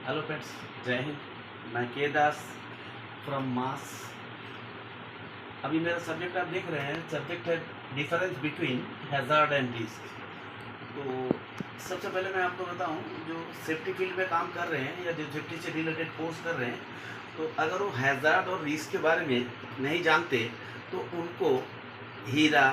Hello friends, जय हिंद। मैं के दास फ्रॉम मास। अभी मेरा सब्जेक्ट आप देख रहे हैं, सब्जेक्ट है difference between hazard and risk. तो सबसे पहले मैं आपको बताऊं, जो सेफ्टी फील्ड में काम कर रहे हैं या जो सेफ्टी से रिलेटेड कोर्स कर रहे हैं, तो अगर वो हैज़ार्ड और रिस्क के बारे में नहीं जानते तो उनको हीरा,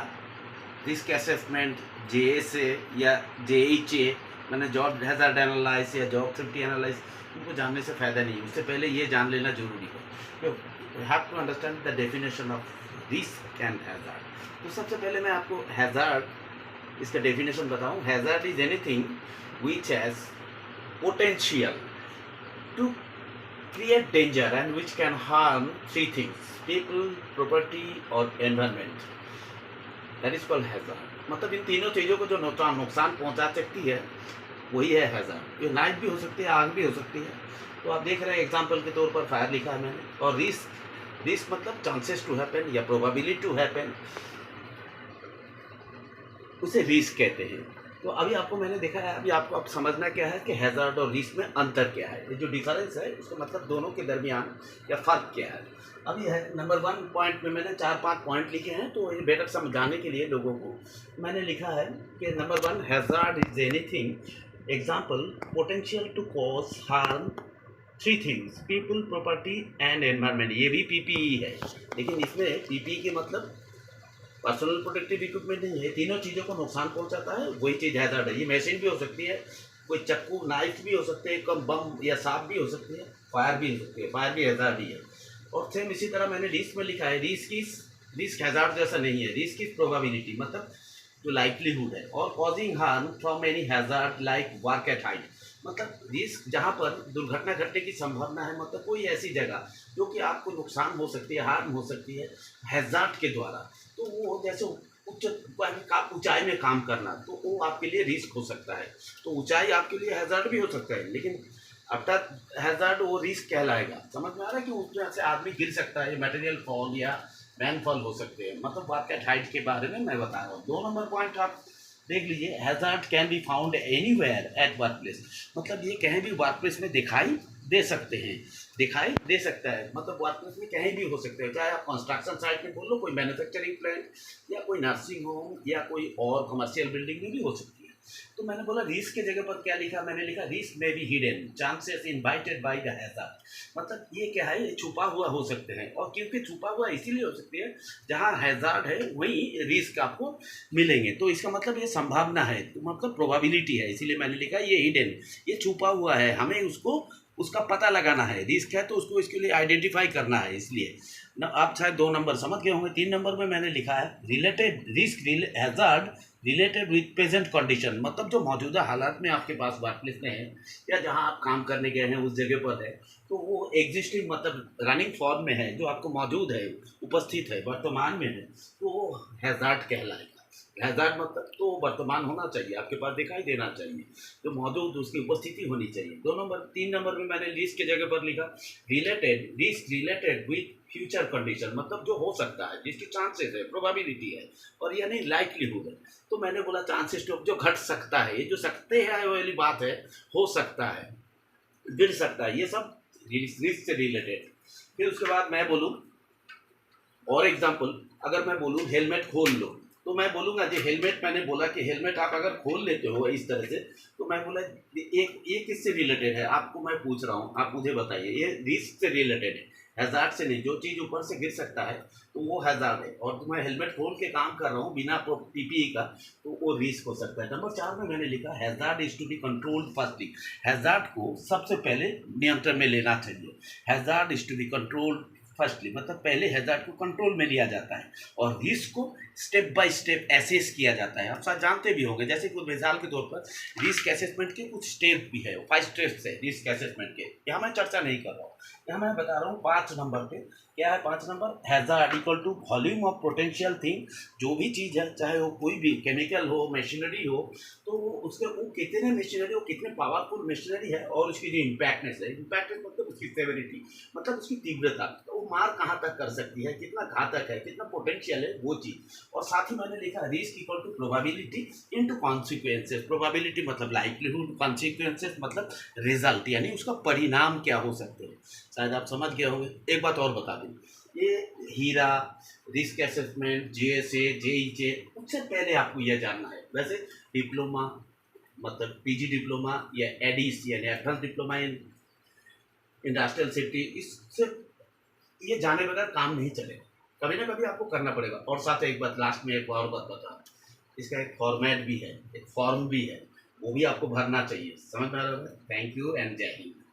रिस्क असेसमेंट, जेएसए या जेएचए मैंने जॉब हैज़ार्ड एनालाइज या जॉब सेफ्टी एनालाइज, उनको जानने से फ़ायदा नहीं है। उससे पहले ये जान लेना जरूरी है। You have to understand the definition of risk and hazard. तो सबसे पहले मैं आपको हैज़ार्ड, इसका डेफिनेशन बताऊं। Hazard is anything which has potential to create danger and which can harm three things: people, property और environment. That is called hazard. मतलब इन तीनों चीज़ों को जो नुकसान पहुंचा सकती है वही है हैज़ार्ड। ये लाइट भी हो सकती है, आग भी हो सकती है। तो आप देख रहे हैं एग्जाम्पल के तौर पर फायर लिखा है मैंने। और रिस्क, रिस्क मतलब चांसेस टू हैपन या प्रोबेबिलिटी टू हैपन, उसे रिस्क कहते हैं। तो अभी आपको मैंने देखा है, अभी आपको अब समझना क्या है कि हैज़ार्ड और रिस्क में अंतर क्या है। ये जो डिफरेंस है उसका मतलब दोनों के दरमियान या फ़र्क क्या है। अभी है नंबर 1 पॉइंट में मैंने 4-5 पॉइंट लिखे हैं, तो ये बेटर समझाने के लिए लोगों को मैंने लिखा है कि number 1, hazard is anything, example, potential to cause harm, 3 things, people, property and environment. ये भी पीपीई है, लेकिन इसमें पीपीई के मतलब पर्सनल प्रोटेक्टिव इक्विपमेंट नहीं है। तीनों चीज़ों को नुकसान पहुंचाता है, वही चीज़ हैज़ार्ड है। ये मशीन भी हो सकती है, कोई चक्कू, नाइफ भी हो सकते हैं, कम बम या सांप भी हो सकती है, फायर भी हो सकती है। फायर भी हैज़ार्ड ही है। और सेम इसी तरह मैंने रिस्क में लिखा है, रिस्क हैज़ार्ड जैसा नहीं है। रिस्क इज प्रोबेबिलिटी, मतलब जो लाइवलीहुड है, और causing harm from any hazard like work at height, मतलब रिस्क जहाँ पर दुर्घटना घटने की संभावना है, मतलब कोई ऐसी जगह जो कि आपको नुकसान हो सकती है, हार्म हो सकती है हैज़ार्ड के द्वारा। तो वो जैसे उच्च ऊंचाई में काम करना, तो वो आपके लिए रिस्क हो सकता है। तो ऊंचाई आपके लिए हैज़ार्ड भी हो सकता है, लेकिन आफ्टर हैज़ार्ड वो रिस्क कहलाएगा। समझ में आ रहा है कि उसमें से आदमी गिर सकता है, मटेरियल फॉल या मैन फॉल हो सकते हैं। मतलब बात क्या हाइट के बारे में मैं बता रहा हूँ। 2 नंबर पॉइंट आप देख लीजिए, hazard can be found anywhere at work place, मतलब ये कहीं भी वर्क प्लेस में दिखाई दे सकते हैं, दिखाई दे सकता है। मतलब वर्क प्लेस में कहीं भी हो सकते हैं, चाहे आप कंस्ट्रक्शन साइट में बोल लो, कोई मैन्युफैक्चरिंग प्लांट या कोई नर्सिंग होम या कोई और कमर्शियल बिल्डिंग में भी हो सकती है। तो मैंने बोला रिस्क के जगह पर क्या लिखा, मैंने लिखा रिस्क में be hidden, chances invited by the hazard. मतलब ये क्या है, ये छुपा हुआ हो सकते हैं। और क्योंकि छुपा हुआ इसीलिए हो सकती है, जहाँ हैज़ार्ड है वहीं रिस्क आपको मिलेंगे। तो इसका मतलब ये संभावना है, तो मतलब प्रोबेबिलिटी है, इसीलिए मैंने लिखा ये हिडन, ये छुपा हुआ है, हमें उसको उसका पता लगाना है। रिस्क है तो उसको इसके लिए आइडेंटिफाई करना है। इसलिए ना आप शायद 2 नंबर समझ गए होंगे। 3 नंबर में मैंने लिखा है related risk hazard related with present condition, मतलब जो मौजूदा हालात में आपके पास वर्क प्लेस में है या जहां आप काम करने गए हैं उस जगह पर है, तो वो एग्जिस्टिंग मतलब रनिंग फॉर्म में है, जो आपको मौजूद है, उपस्थित है, वर्तमान में है, तो वो हैज़ार्ड कहलाएगा। हैज़ार्ड मतलब तो वर्तमान होना चाहिए, आपके पास दिखाई देना चाहिए, जो मौजूद उसकी उपस्थिति होनी चाहिए। 3 नंबर में मैंने रिस्क की जगह पर लिखा risk related with future condition, मतलब जो हो सकता है, जिसकी चांसेस है, प्रोबेबिलिटी है, और यानी लाइक्लीहुड है। तो मैंने बोला चांसेस टू, जो घट सकता है, ये जो सकते हैं वाली बात है, हो सकता है, गिर सकता है, ये सब रिस्क से रिलेटेड। फिर उसके बाद मैं बोलूँ और एग्जाम्पल, अगर मैं बोलूँ हेलमेट खोल लो, तो मैं बोलूँगा जी हेलमेट, मैंने बोला कि हेलमेट आप अगर खोल लेते हो इस तरह से, तो मैं बोला एक ये किससे रिलेटेड है, आपको मैं पूछ रहा हूँ, आप मुझे बताइए। ये रिस्क से रिलेटेड है, हैज़ार्ड से नहीं। जो चीज़ ऊपर से गिर सकता है तो वो हैज़ार्ड है, और तो मैं हेलमेट खोल के काम कर रहा हूँ बिना पीपीई का, तो वो रिस्क हो सकता है। नंबर 4 में मैंने लिखा hazard is to be controlled firstly, hazard को सबसे पहले नियंत्रण में लेना चाहिए। Hazard is to be controlled firstly, मतलब पहले हैज़ार्ड को कंट्रोल में लिया जाता है, और रिस्क को स्टेप बाय स्टेप एसेस किया जाता है। आप शायद जानते भी होंगे, जैसे कुछ मिसाल के तौर पर रिस्क असेसमेंट के कुछ स्टेप भी है, 5 स्टेप्स है रिस्क असेसमेंट के। यहाँ मैं चर्चा नहीं कर रहा हूँ, यहाँ मैं बता रहा हूँ 5 नंबर पे क्या है। 5 number, hazard equal to volume of potential thing, जो भी चीज़ है, चाहे वो कोई भी केमिकल हो, मशीनरी हो, तो उसके वो कितने मशीनरी हो, कितने पावरफुल मशीनरी है, और उसकी जो इम्पैक्टनेस है, इम्पैक्टनेस मतलब उसकी सेवेरिटी, मतलब उसकी तीव्रता, तो मार कहाँ तक कर सकती है, कितना घातक है, कितना पोटेंशियल है, वो चीज़। और साथ ही मैंने लिखा risk equal to probability into consequences. Probability मतलब लाइक्लीहुड, कॉन्सिक्वेंसेस मतलब रिजल्ट, यानी उसका परिणाम क्या हो सकते हैं। शायद आप समझ गए होंगे। एक बात और बता दूँ, ये हीरा, रिस्क असेसमेंट, JSA, JEJ, उससे पहले आपको यह जानना है। वैसे डिप्लोमा मतलब PG डिप्लोमा या एडिस यानी advance diploma in industrial safety, इससे ये जाने बगैर काम नहीं चलेगा, कभी ना कभी आपको करना पड़ेगा। और साथ एक बात लास्ट में एक और बात बता, इसका एक फॉर्मेट भी है, एक फॉर्म भी है, वो भी आपको भरना चाहिए। समझ में आ रहा है? थैंक यू एंड जय हिंद।